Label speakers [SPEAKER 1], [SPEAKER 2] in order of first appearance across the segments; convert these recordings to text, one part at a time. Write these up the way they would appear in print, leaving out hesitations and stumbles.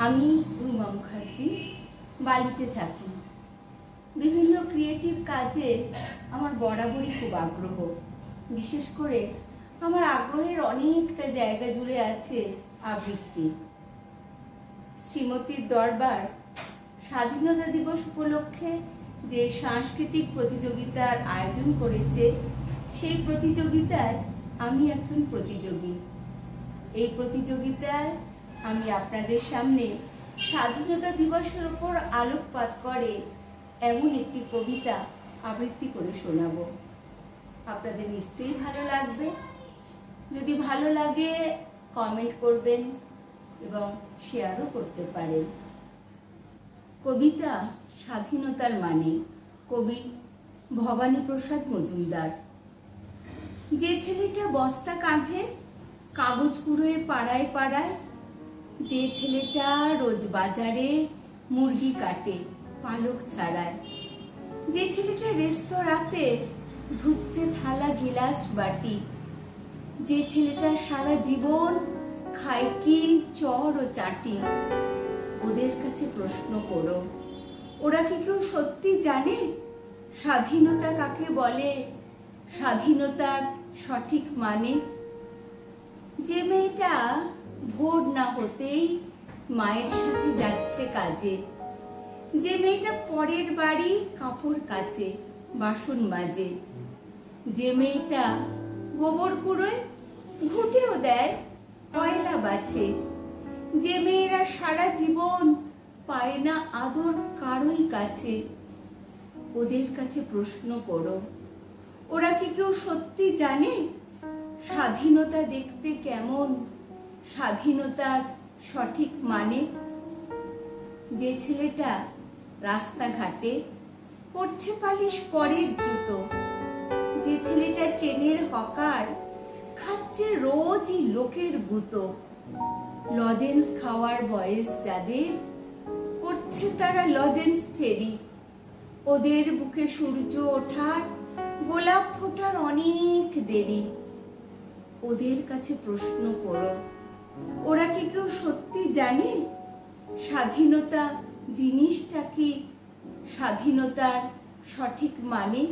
[SPEAKER 1] আমি রুমা মুখার্জি বালিতে থাকি। বিভিন্ন ক্রিয়েটিভ কাজে আমার বরাবরই খুব আগ্রহ। বিশেষ করে আমার আগ্রহের অনেকটা জায়গা জুড়ে আছে আবৃত্তি। শ্রীমতীর দরবার স্বাধীনতা দিবস উপলক্ষে যে সাংস্কৃতিক প্রতিযোগিতার আয়োজন করেছে, সেই প্রতিযোগিতায় আমি একজন প্রতিযোগী। এই প্রতিযোগিতায় আমি আপনাদের সামনে স্বাধীনতা দিবসের উপর আলোকপাত করে এমন একটি কবিতা আবৃত্তি করে শোনাব। আপনাদের নিশ্চয়ই ভালো লাগবে। যদি ভালো লাগে কমেন্ট করবেন এবং শেয়ারও করতে পারেন। কবিতা স্বাধীনতার মানে, কবি ভবানীপ্রসাদ মজুমদার। যে ছেলেটা বস্তা কাঁধে কাগজ কুড়োয় পাড়ায় পাড়ায়, যে ছেলেটা রোজ বাজারে মুরগি কাটে পালক ছাড়ায়, যে ছেলেটা রেস্তোরাঁতে ধুচ্ছে থালা গিলাস বাটি, যে ছেলেটা সারা জীবন খায় কি চর ও চাটি, ওদের কাছে প্রশ্ন করো, ওরা কি কেউ সত্যি জানে স্বাধীনতা কাকে বলে, স্বাধীনতার সঠিক মানে? যে মেয়েটা ভোর না হতেই মায়ের সাথে যাচ্ছে কাজে, যে মেয়েটা পরের বাড়ি কাপড় কাচে বাসন মাজে, যে মেয়েটা গোবর কুড়োয় ঘুঁটেও দেয় কয়লা বাছে, যে মেয়েরা সারা জীবন পায় না আদর কারোই কাছে, ওদের কাছে প্রশ্ন করো, ওরা কি কেউ সত্যি জানে স্বাধীনতা দেখতে কেমন, স্বাধীনতার সঠিক মানে? যে ছেলেটা রাস্তাঘাটে করছে পালিশ পরের জুতো, যে ছেলেটা ট্রেনের হকার খাচ্ছে রোজই লোকের গুঁতো, লজেন্স খাওয়ার বয়স যাদের করছে তারা লজেন্স ফেরি, ওদের বুকে সূর্য ওঠার গোলাপ ফোটার অনেক দেরি, ওদের কাছে প্রশ্ন করো, ওরা কি কেউ সত্যি জানে স্বাধীনতা জিনিসটা কি, স্বাধীনতার সঠিক মানে?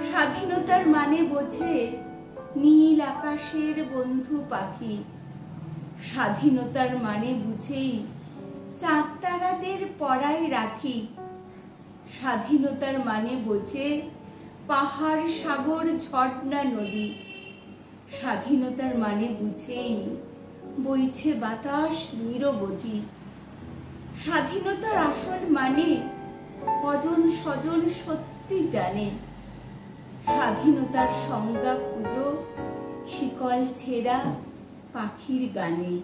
[SPEAKER 1] স্বাধীনতার মানে বোঝে নীল আকাশের বন্ধু পাখি, স্বাধীনতার মানে বুঝেই চাঁদ তারাদের পরায় রাখি, স্বাধীনতার মানে বোঝে পাহাড় সাগর ঝর্ণা নদী, স্বাধীনতার মানে বুঝেই বইছে বাতাস নিরবধি। স্বাধীনতার আসল মানে কজন স্বজন সত্যি জানে, স্বাধীনতার সংজ্ঞা খুঁজো শিকল ছেঁড়া পাখির গানে।